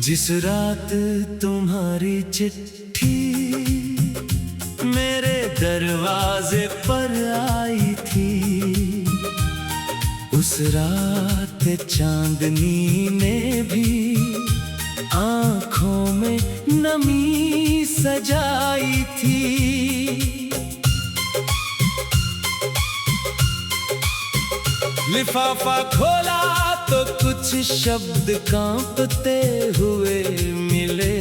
जिस रात तुम्हारी चिट्ठी मेरे दरवाजे पर आई थी, उस रात चांदनी ने भी आंखों में नमी सजाई थी। लिफाफा खोला तो कुछ शब्द कांपते हुए मिले,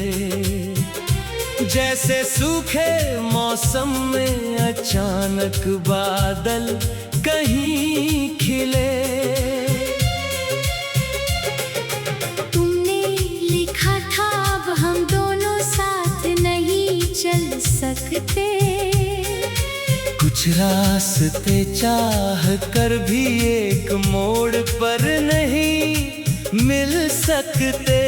जैसे सूखे मौसम में अचानक बादल कहीं खिले। तुमने लिखा था अब हम दोनों साथ नहीं चल सकते, कुछ रास्ते चाह कर भी एक मोड़ पर नहीं मिल सकते।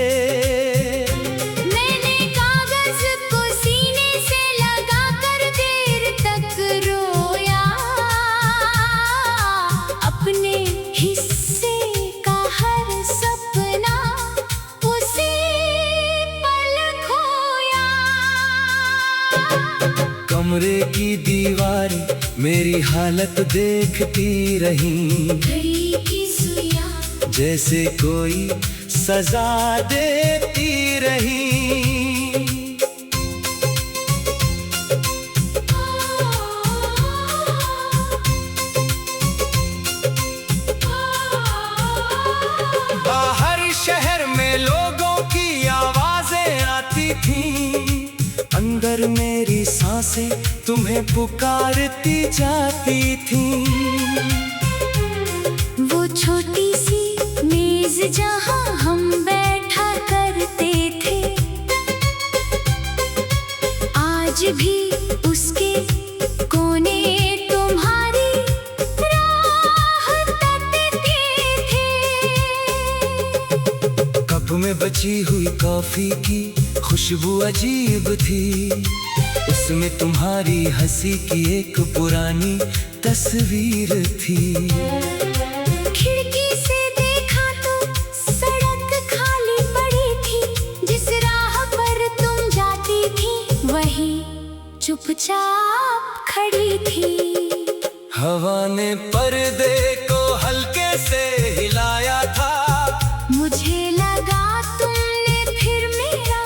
मैंने कागज को सीने से लगा कर देर तक रोया, अपने हिस्से का हर सपना उसी पल खोया। कमरे की दीवारें मेरी हालत देखती रही, घड़ी की सुइयां जैसे कोई सजा देती रही। बाहर शहर में लोगों की आवाजें आती थीं, अंदर मेरी सांसें तुम्हें पुकारती जाती थीं। वो छोटी सी मेज जहां हम बैठा करते थे, आज भी उसके कोने तुम्हारी राह तकते थे। कप में बची हुई कॉफी की खुशबू अजीब थी, उसमें तुम्हारी हंसी की एक पुरानी तस्वीर थी। खिड़की से देखा तो सड़क खाली पड़ी थी, जिस राह पर तुम जाती थी वही चुपचाप खड़ी थी। हवा ने पर्दे को हल्के से हिलाया था, मुझे लगा तुमने फिर मेरा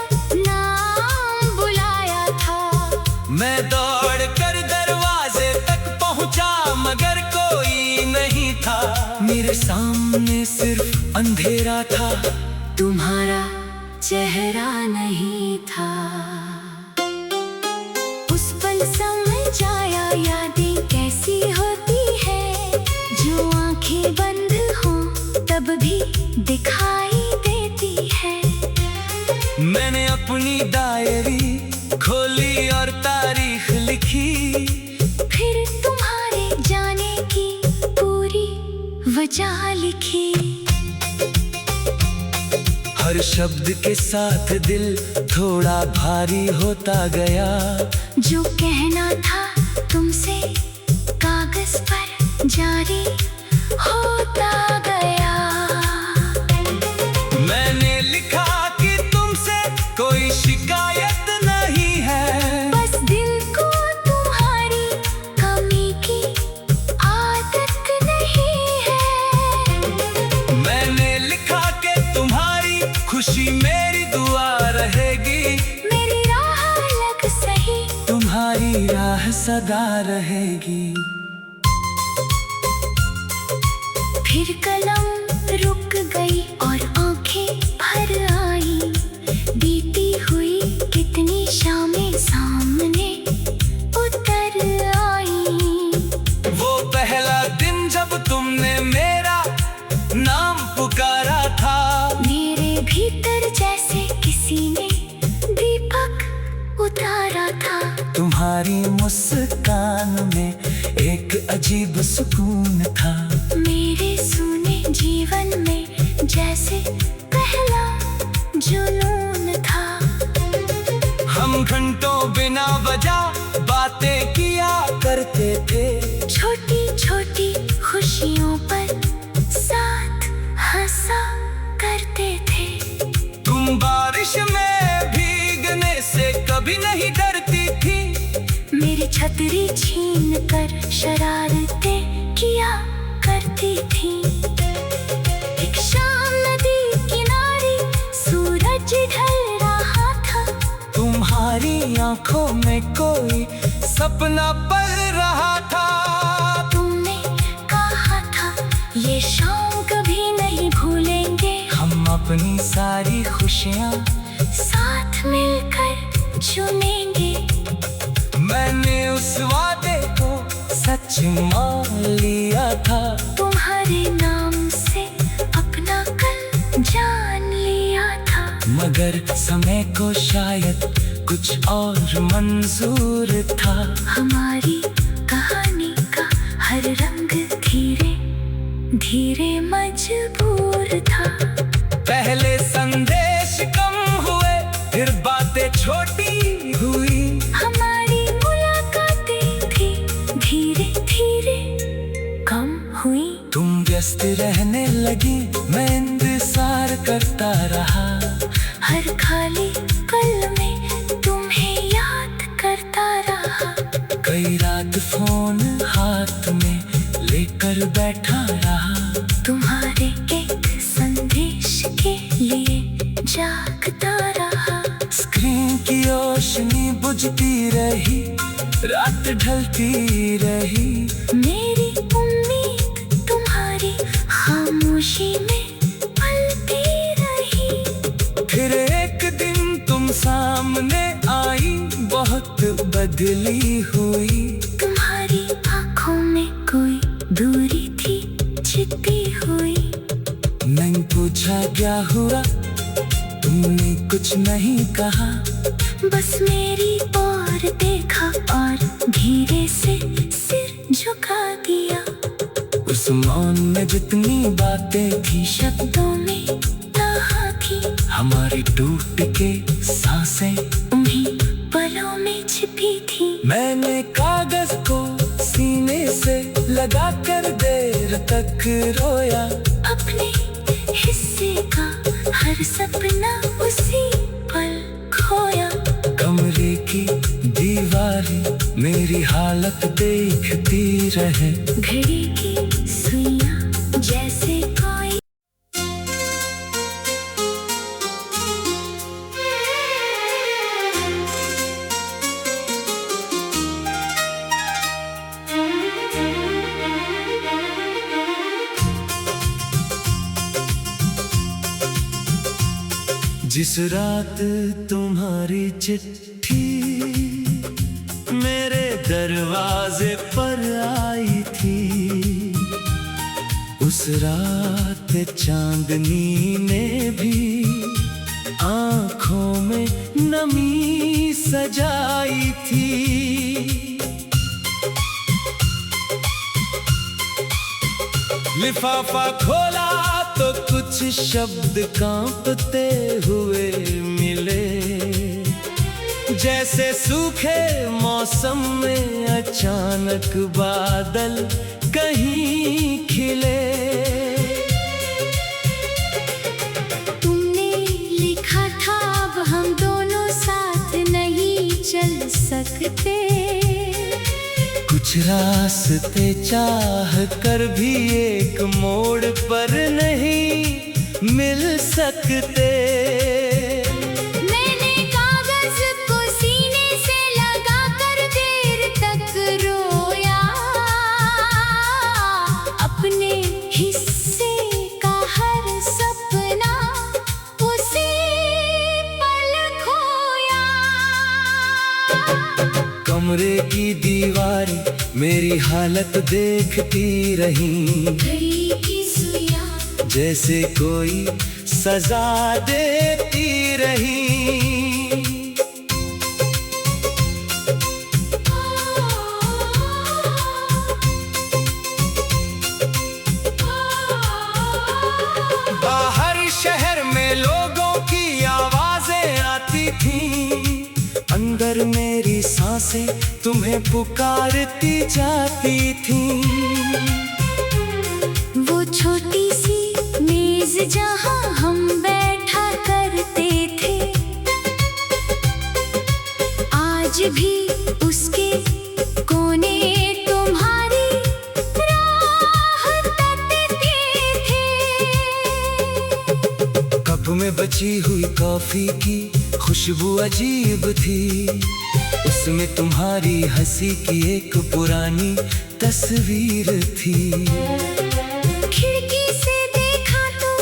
नाम बुलाया था। मैं दौड़ कर दरवाजे तक पहुंचा मगर कोई नहीं था, मेरे सामने सिर्फ अंधेरा था, तुम्हारा चेहरा नहीं था। उस पल समझ आया यादें कैसी होती है, जो आंखें बंद हों तब भी दिखाई देती है। मैंने अपनी डायरी खोली और तारीख लिखी, फिर तुम्हारे जाने की पूरी वजह लिखी। हर शब्द के साथ दिल थोड़ा भारी होता गया, जो कहना था तुमसे कागज पर जारी होता गया। मैंने लिखा कि तुमसे कोई शिकायत नहीं है, बस दिल को तुम्हारी कमी की आदत नहीं है। मैंने लिखा कि तुम्हारी खुशी मेरी दुआ रहेगी, मेरी राह अलग सही, तुम्हारी राह सदा रहेगी। फिर कलम रुक गई और आंखें भर आई, बीती हुई कितनी शामें सामने उतर आई। वो पहला दिन जब तुमने मेरा नाम पुकारा था, मेरे भीतर जैसे किसी ने दीपक उतारा था। तुम्हारी मुस्कान में एक अजीब सुकून था, मेरे सुने जीवन में जैसे पहला जुनून था। हम घंटों बिना वजह बातें किया करते थे, छोटी छोटी खुशियों पर साथ हंसा करते थे। तुम बारिश छतरी छीन कर शरारतें किया करती थी। एक शाम नदी किनारे सूरज ढल रहा था, तुम्हारी आंखों में कोई सपना पल रहा था। तुमने कहा था ये शाम कभी नहीं भूलेंगे, हम अपनी सारी खुशियाँ साथ मिलकर चुनेंगे। मैंने उस वादे को सच मान लिया था, तुम्हारे नाम से अपना कल जान लिया था। मगर समय को शायद कुछ और मंजूर था। हमारी कहानी का हर रंग धीरे धीरे मजबूर था। पहले संदेश कम हुए, फिर बातें छोटी हुई। हमारी मुलाकातें भी धीरे धीरे कम हुई। तुम व्यस्त रहने लगी, मैं इंतजार करता रहा। हर खाली पल में तुम्हें याद करता रहा। कई रात फोन हाथ में लेकर बैठा रहा। तुम्हारे एक संदेश के लिए जागता रहा। स्क्रीन की रोशनी बुझती रही, रात ढलती रही। मेरी उम्मीद तुम्हारी खामोशी में पलती रही। फिर एक दिन तुम सामने आई, बहुत बदली हुई। तुम्हारी आंखों में कोई दूरी थी छिपी हुई। मैंने पूछा क्या हुआ, तुमने कुछ नहीं कहा। बस मेरी ओर देखा और धीरे से सिर झुका दिया। उस मौन में जितनी बातें थी, शब्दों में कहा थी। हमारी टूट के सांसें उन्हीं पलों में छिपी थी। मैंने कागज को सीने से लगाकर देर तक रोया। अपने हिस्से का हर सपना उसी पल खोया। कमरे की दीवारें मेरी हालत देखती रहे। घड़ी की सुइयां जैसे कोई जिस रात तुम्हारी चिट्ठी मेरे दरवाजे पर आई थी, उस रात चांदनी ने भी आंखों में नमी सजाई थी। लिफाफा खोला तो कुछ शब्द कांपते हुए मिले, जैसे सूखे मौसम में अचानक बादल कहीं खिले। तुमने लिखा था अब हम दोनों साथ नहीं चल सकते। कुछ रास्ते चाह कर भी एक मोड़ पर नहीं मिल सकते। मैंने कागज को सीने से लगाकर देर तक रोया। अपने हिस्से का हर सपना उसी पल खोया। कमरे की दीवारें मेरी हालत देखती रही। घड़ी की सुइयां जैसे कोई सजा देती रही। बाहर शहर में लोगों की आवाजें आती थीं, अंदर मेरी सांसें तुम्हें पुकारती जाती थीं। वो छोटी सी मेज जहाँ हम बैठा करते थे, आज भी उसके कप में बची हुई कॉफी की खुशबू अजीब थी। उसमें तुम्हारी हंसी की एक पुरानी तस्वीर थी। खिड़की से देखा तो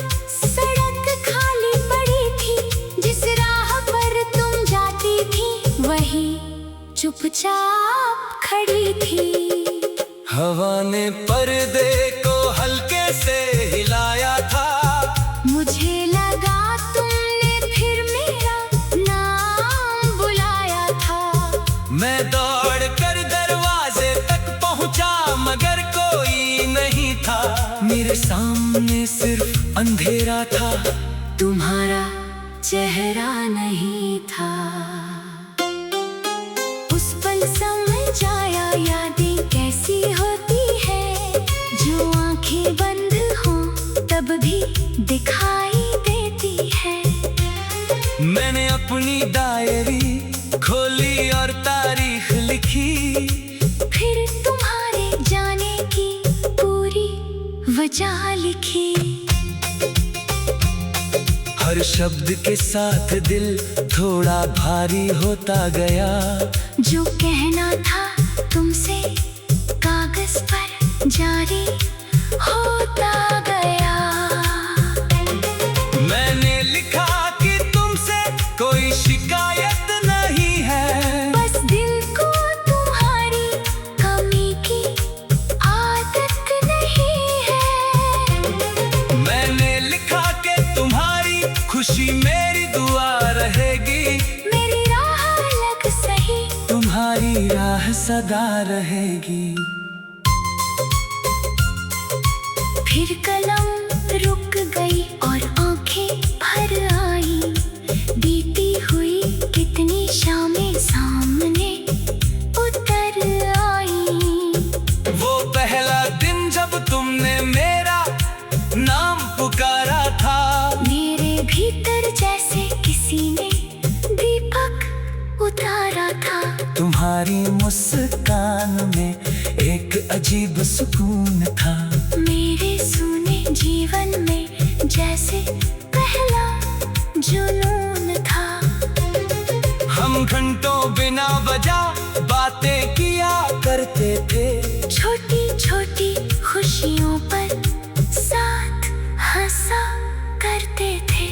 सड़क खाली पड़ी थी। जिस राह पर तुम जाती थी वही चुपचाप खड़ी थी। हवा ने पर्दे को हल्के से हिलाया था। मुझे लगा तुमने फिर मेरा नाम बुलाया था। मैं दौड़ कर दरवाजे तक पहुंचा मगर कोई नहीं था। मेरे सामने सिर्फ अंधेरा था, तुम्हारा चेहरा नहीं था। उस पल समझ आया यादें कैसी होती है, जो आंखें बंद हों तब भी दिखाई देती है। मैंने अपनी डायरी खोली और तारीख लिखी। फिर तुम्हारे जाने की पूरी वजह लिखी। हर शब्द के साथ दिल थोड़ा भारी होता गया। जो कहना था तुमसे कागज पर जारी होता गया। मैंने लिखा कि तुमसे कोई शिकायत नहीं है, बस दिल को तुम्हारी कमी की आदत नहीं है। मैंने लिखा कि तुम्हारी खुशी मेरी दुआ रहेगी। मेरी राह अलग सही, तुम्हारी राह सदा रहेगी। फिर कलम रुक गई और आंखें भर आई। बीती हुई कितनी शामें सामने उतर आई। वो पहला दिन जब तुमने मेरा नाम पुकारा था। मेरे भीतर जैसे किसी ने दीपक उतारा था। तुम्हारी मुस्कान में एक अजीब सुकून था। मेरे सूने जीवन में जैसे पहला जुनून था। हम घंटों बिना वजह बातें किया करते थे। छोटी छोटी खुशियों पर साथ हंसा करते थे।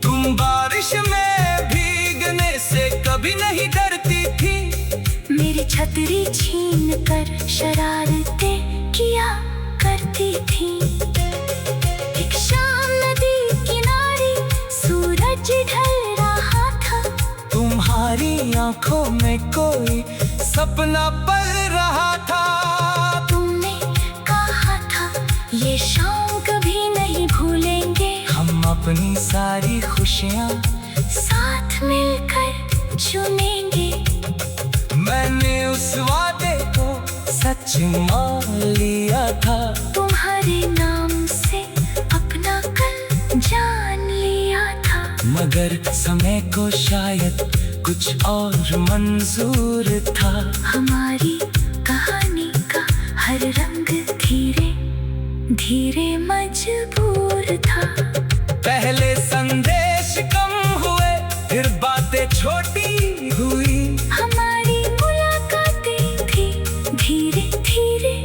तुम बारिश में भीगने से कभी नहीं डरती थी। मेरी छतरी छीन कर शरारतें किया करती थी। एक शाम नदी किनारे सूरज ढल रहा था। तुम्हारी आंखों में कोई सपना पल रहा था। तुमने कहा था ये शाम कभी नहीं भूलेंगे। हम अपनी सारी खुशियाँ साथ मिलकर चुनेंगे। मैंने उस वादे को सच मान लिया था। तुम्हारे नाम से अपना कल जान लिया था। मगर समय को शायद कुछ और मंजूर था। हमारी कहानी का हर रंग धीरे धीरे मजबूर था। पहले संदेश कम हुए, फिर बातें छोटी हुई। हमारी मुलाकातें भी धीरे धीरे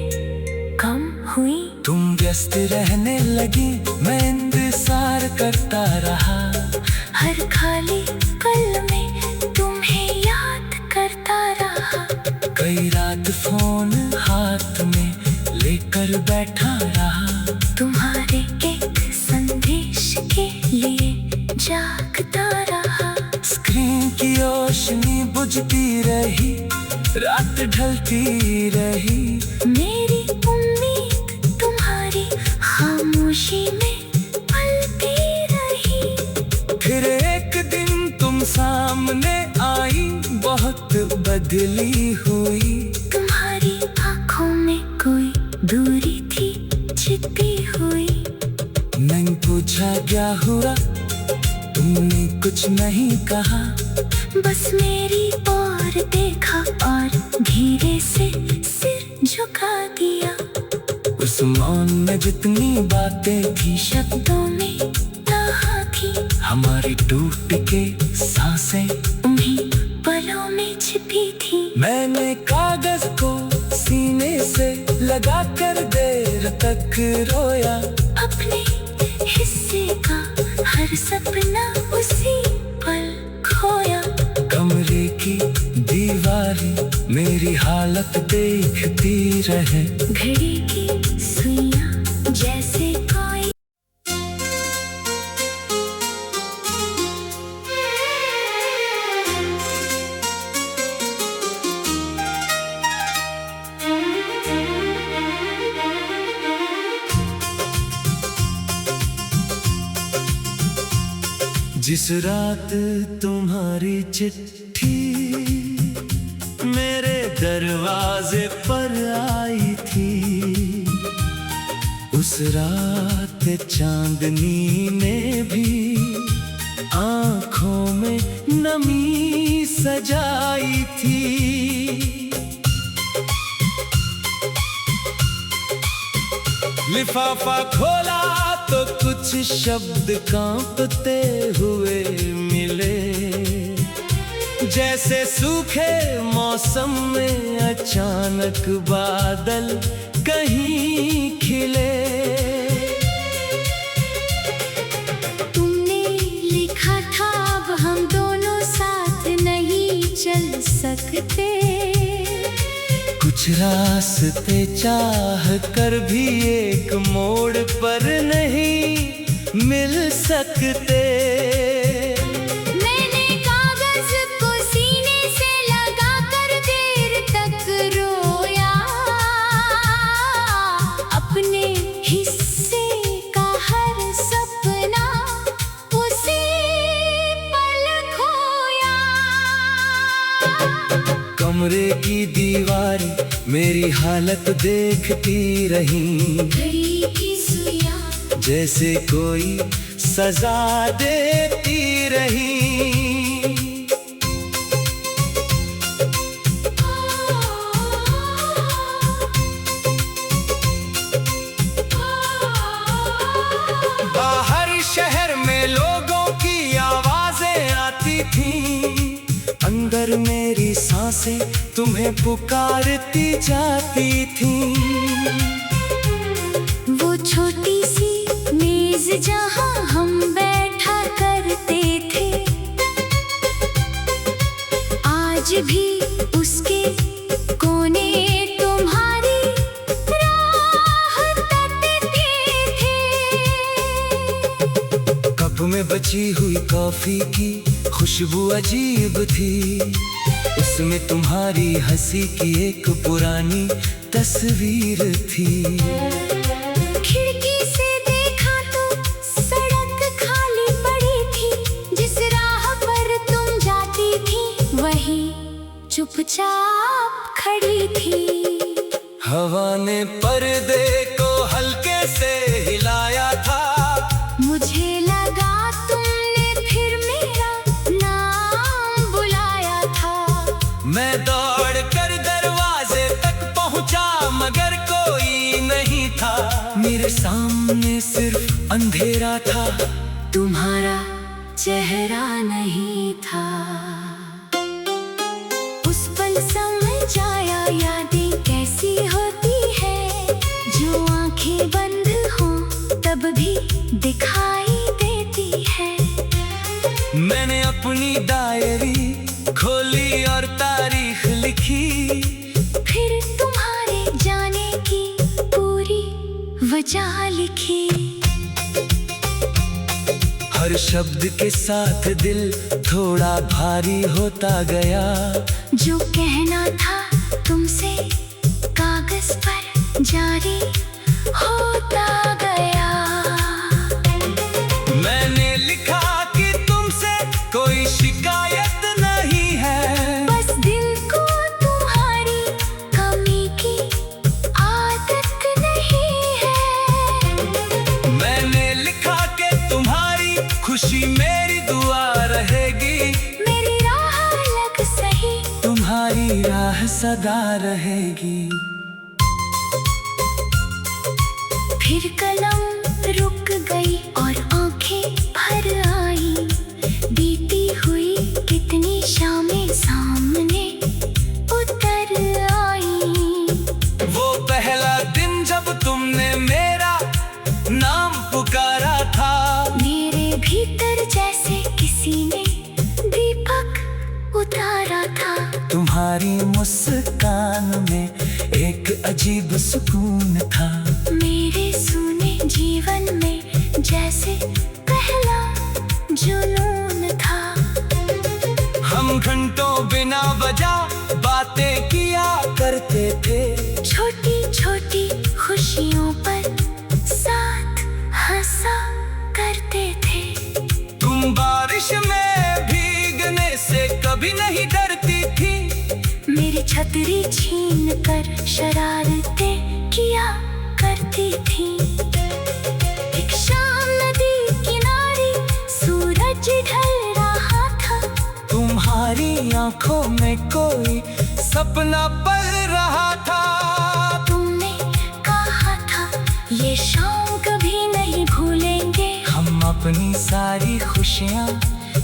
कम हुई। तुम व्यस्त रहने लगी, मैं इंतजार करता रहा। हर खाली पल में तुम्हें याद करता रहा। कई रात फोन हाथ में लेकर बैठा रहा। तुम्हारे एक संदेश के लिए जागता रहा। स्क्रीन की रोशनी बुझती रही, रात ढलती रही। मेरी उम्मीद तुम्हारी खामोशी में पलती रही। फिर एक दिन तुम सामने आई, बहुत बदली हुई। तुम्हारी आंखों में कोई दूरी थी छिपी हुई। मैंने पूछा क्या हुआ, तुमने कुछ नहीं कहा। बस मेरी ओर देखा और धीरे से सिर झुका दिया। उस मौन में जितनी बातें थी शब्दों में कहा थी। हमारी टूट के सांसें उन्हीं पलों में छिपी थी। मैंने कागज को सीने से लगाकर देर तक रोया। अपने हिस्से का हर सपना उसी पल खोया। कमरे की दीवारें मेरी हालत देखती रहे। घड़ी की सुइयां जैसे कोई जिस रात तुम्हारी चिट्ठी मेरे दरवाजे पर आई थी, उस रात चांदनी ने भी आंखों में नमी सजाई थी। लिफाफा खोला तो कुछ शब्द कांपते हुए मिले, जैसे सूखे मौसम में अचानक बादल कहीं खिले। तुमने लिखा था अब हम दोनों साथ नहीं चल सकते। कुछ रास्ते चाह कर भी एक मोड़ पर नहीं मिल सकते। मैंने कागज को सीने से लगाकर देर तक रोया। अपने हिस्से का हर सपना उसी पल खोया। कमरे की दीवारें मेरी हालत देखती रही। घड़ी की सुइयां जैसे कोई सजा देती रही। बाहर शहर में लोगों की आवाजें आती थीं, अंदर मेरी सांसें तुम्हें पुकारती जाती थीं। वो छोटी सी मेज जहां हम बैठा करते थे, आज भी उसके कोने तुम्हारी राह तकते थे। कप में बची हुई कॉफी की खुशबू अजीब थी, उसमें तुम्हारी हंसी की एक पुरानी तस्वीर थी। खिड़की से देखा तो सड़क खाली पड़ी थी, जिस राह पर तुम जाती थी वही चुपचाप खड़ी थी। हवा ने पर्दे को हल्के से हिलाया था, मुझे लगा तुमने फिर मेरा नाम बुलाया था। मैं दौड़ कर दरवाजे तक पहुंचा मगर कोई नहीं था। मेरे सामने सिर्फ अंधेरा था, तुम्हारा चेहरा नहीं था। उस पल समझ आया यादें कैसी होती है, जो आंखें बंद हों तब भी दिखाई देती है। मैंने अपनी डायरी खोली और तारीख लिखी, फिर तुम्हारे जाने की पूरी वजह लिखी। हर शब्द के साथ दिल थोड़ा भारी होता गया, जो कहना था तुमसे कागज पर जारी होता गया। मैंने लिखा कि तुमसे कोई शिकायत नहीं है, बस दिल को तुम्हारी कमी की आदत नहीं है। मैंने लिखा कि तुम्हारी खुशी मेरी दुआ रहेगी, मेरी राह अलग सही तुम्हारी राह सदा रहेगी। फिर कलम रुक गई और आंखें भर आई। भीतर जैसे किसी ने दीपक उतारा था। तुम्हारी मुस्कान में एक अजीब सुकून था। मेरे सूने जीवन में जैसे पहला जुनून था। हम घंटों बिना वजह बातें किया करते थे। छोटी छोटी खुशियों पर साथ हंसा करते थे। तुम बारिश में भीगने से कभी नहीं डरती थी। मेरी छतरी छीन कर शरारतें किया करती थी। एक शाम नदी किनारे सूरज ढल रहा था। तुम्हारी आंखों में कोई सपना पल रहा था। तुमने कहा था ये शाम कभी नहीं भूलेंगे। हम अपनी सारी खुशियाँ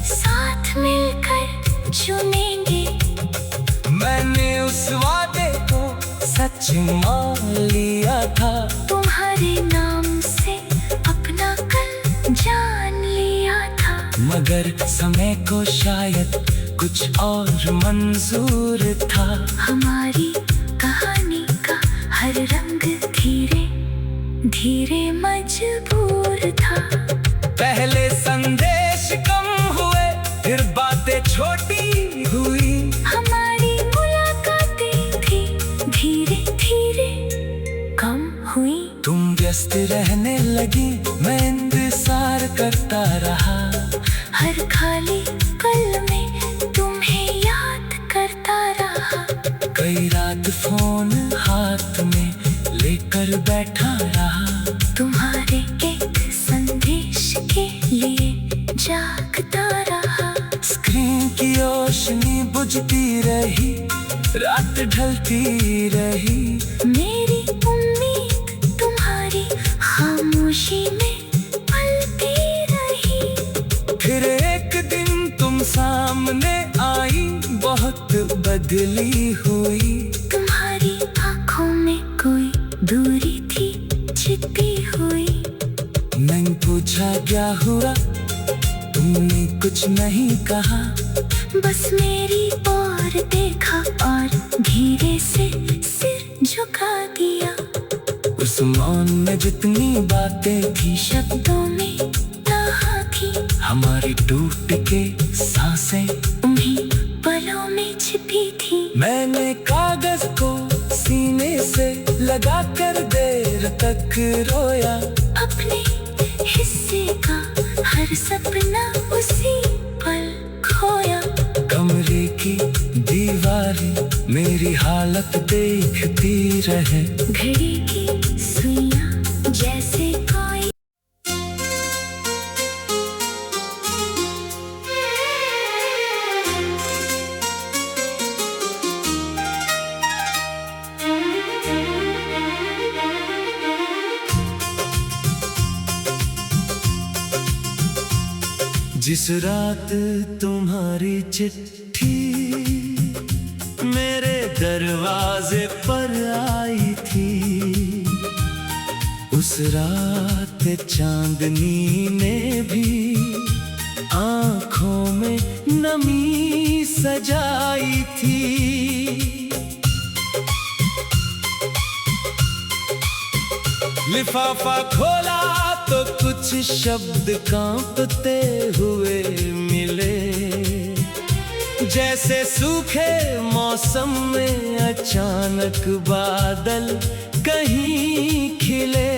साथ मिलकर चुनेंगे। मैंने उस वादे को सच मान लिया था। तुम्हारे नाम से अपना कल जान लिया था। मगर समय को शायद कुछ और मंजूर था। हमारी कहानी का हर रंग धीरे धीरे मजबूर था। पहले संदेश कम हुए, फिर बातें छोटी हुई। हमारी मुलाकातें भी धीरे धीरे कम हुई। तुम व्यस्त रहने लगी, मैं इंतजार करता रहा। हर खाली पल में तुम्हें याद करता रहा। कई रात फोन हाथ में लेकर बैठा रहा। तुम्हारे एक संदेश के लिए जागता रहा। स्क्रीन की रोशनी बुझती रही, रात ढलती रही। मेरी उम्मीद तुम्हारी खामोशी में पलती रही। फिर एक दिन तुम सामने आई, बहुत बदली हुई। तुम्हारी आंखों में कोई दूरी थी छिपी हुई। मैंने पूछा क्या हुआ, तुमने कुछ नहीं कहा। बस मेरी ओर देखा और धीरे से सिर झुका दिया। उस मौन में जितनी बातें थी, शब्दों में कहा थी। हमारी टूट के सांसें उन्हीं पलों में छिपी थी। मैंने कागज को सीने से लगाकर देर तक रोया। अपने हिस्से का हर सपना उसी पल खोया। कमरे की दीवारें मेरी हालत देखती रहे। घड़ी की सुइयां जैसे कोई जिस रात तुम्हारी चिट्ठी मेरे दरवाजे पर आई थी, उस रात चांदनी ने भी आंखों में नमी सजाई थी। लिफाफा खोला तो कुछ शब्द कांपते हुए मिले, जैसे सूखे मौसम में अचानक बादल कहीं खिले।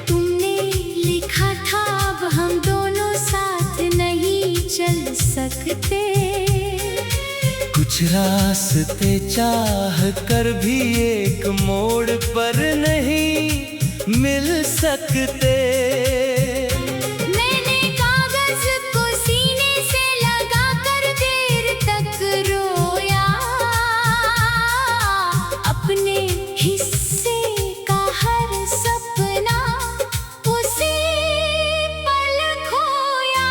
तुमने लिखा था अब हम दोनों साथ नहीं चल सकते। कुछ रास्ते चाह कर भी एक मोड़ पर नहीं मिल सकते। मैंने कागज को सीने से लगाकर देर तक रोया, अपने हिस्से का हर सपना उसी पल खोया।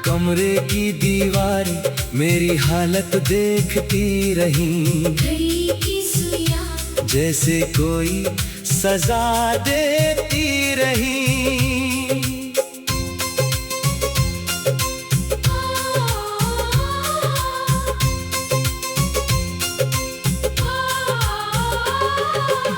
कमरे की दीवारें मेरी हालत देखती रही, घड़ी की सुइयां जैसे कोई सजा देती रही।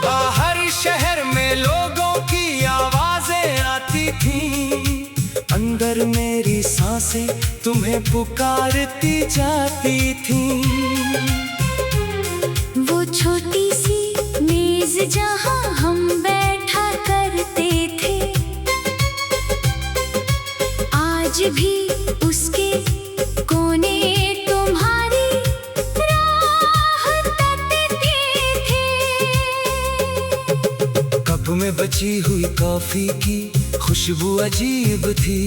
बाहर शहर में लोगों की आवाजें आती थीं, अंदर मेरी सांसें तुम्हें पुकारती जाती थीं। वो छोटी सी मेज जहाँ हम बैठा करते थे, आज भी उसके कोने तुम्हारी राह तकते थे। कप में बची हुई कॉफी की खुशबू अजीब थी,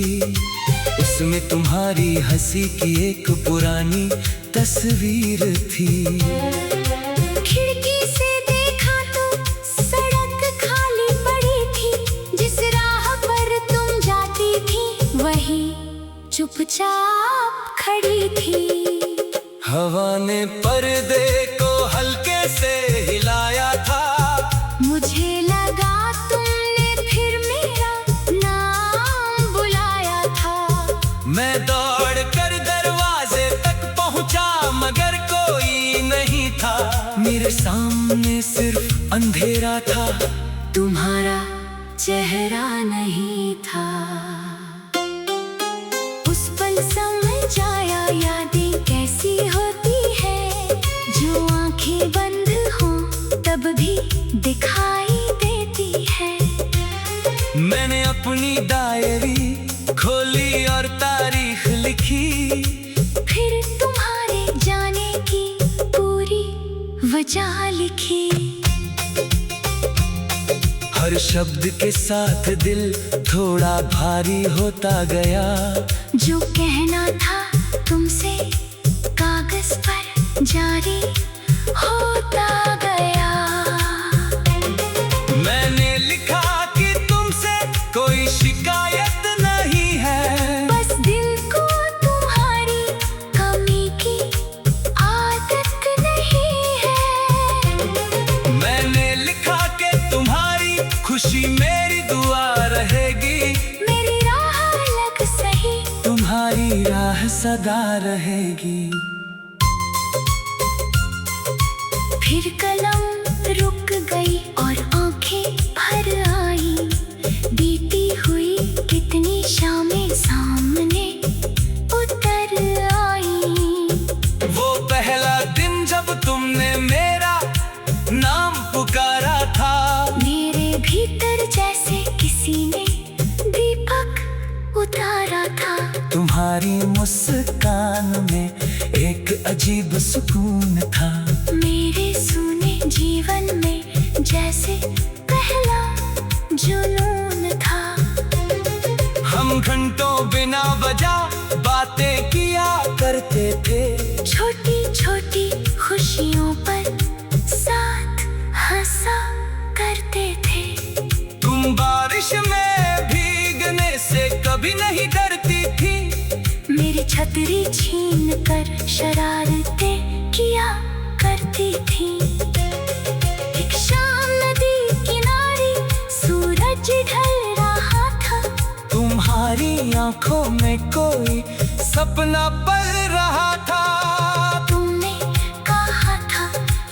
उसमें तुम्हारी हंसी की एक पुरानी तस्वीर थी। खिड़की से देखा तो सड़क खाली पड़ी थी, जिस राह पर तुम जाती थी वही चुपचाप खड़ी थी। हवा ने पर्दे को हल्के से हिलाया था, मुझे लगा तुमने फिर मेरा नाम बुलाया था। मैं दौड़ कर दरवाजे तक पहुंचा मगर कोई नहीं था। मेरे सामने सिर्फ अंधेरा था, तुम्हारा चेहरा नहीं था। उस पल समझ आया यादें कैसी होती है, जो आंखें बंद हो तब भी दिखाई देती है। मैंने अपनी डायरी खोली और तारीख लिखी, फिर तुम्हारे जाने की पूरी वजह लिखी। हर शब्द के साथ दिल थोड़ा भारी होता गया, जो कहना था तुमसे कागज पर जारी होता गया। मैंने लिखा कि तुमसे कोई शिकायत नहीं है, बस दिल को तुम्हारी कमी की आदत नहीं है। मैंने लिखा कि तुम्हारी खुशी मेरी दुआ रहेगी, मेरी राह अलग सही, तुम्हारी राह सदा रहेगी। फिर कलम रुक गई और आंखें भर आई, बीती हुई कितनी शामें सामने उतर आई। वो पहला दिन जब तुमने मेरा नाम पुकारा था, मेरे भीतर जैसे किसी ने दीपक उतारा था। तुम्हारी मुस्कान में एक अजीब सुकून था, मेरे सुने जीवन में जैसे पहला जुनून था। हम घंटों बिना वजह बातें किया करते थे, छोटी छोटी खुशियों पर साथ हंसा करते थे। तुम बारिश में भीगने से कभी नहीं डरती थी, मेरी छतरी छीन कर शरारतें किया करती थी। एक शाम नदी किनारे सूरज ढल रहा था, तुम्हारी आंखों में कोई सपना पल रहा था। तुमने कहा था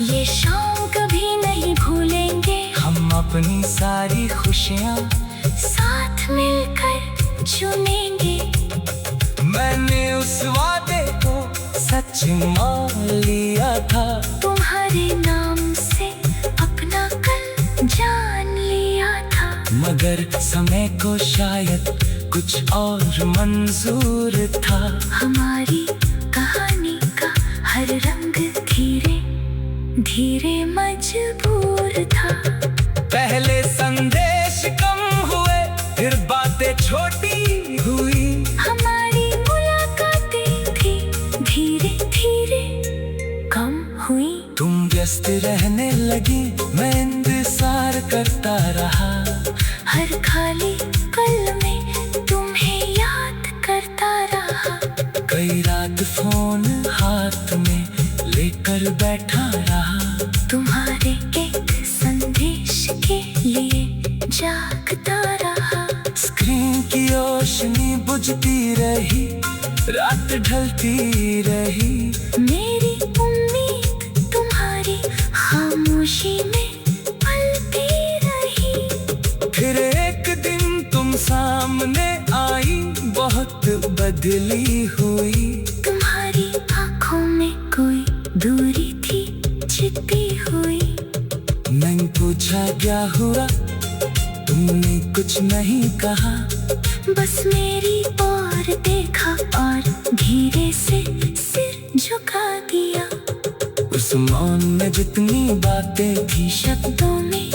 ये शाम कभी नहीं भूलेंगे, हम अपनी सारी खुशियाँ साथ मिलकर चुनेंगे। मैंने उस वादे को सच मान लिया था, तुम्हारे नाम से अपना कल जान लिया था। मगर समय को शायद कुछ और मंजूर था। हमारी कहानी का हर रंग धीरे धीरे मजबूर था। पहले संदेश कम हुए, फिर बातें छोटी हुई। हमारी मुलाकातें भी धीरे धीरे कम हुई। तुम व्यस्त रहने लगी, मैं इंतजार करता रहा। हर खाली पल में तुम्हें याद करता रहा। कई रात फोन हाथ में लेकर बैठा रहा। तुम्हारे एक संदेश के लिए बुझती रही, रात ढलती रही। मेरी उम्मीद तुम्हारी खामोशी में पलती रही। फिर एक दिन तुम सामने आई, बहुत बदली हुई। तुम्हारी आंखों में कोई दूरी थी छिपी हुई। मैंने पूछा क्या हुआ, तुमने कुछ नहीं कहा। बस मेरी ओर देखा और धीरे से सिर झुका दिया। उस मौन में जितनी बातें थी, शब्दों में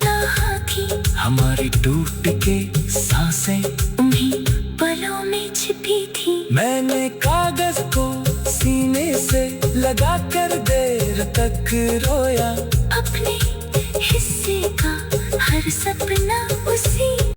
कहा थी। हमारी टूट के सांसें उन्हीं पलों में छिपी थी। मैंने कागज को सीने से लगा कर देर तक रोया। अपने हिस्से का हर सपना उसी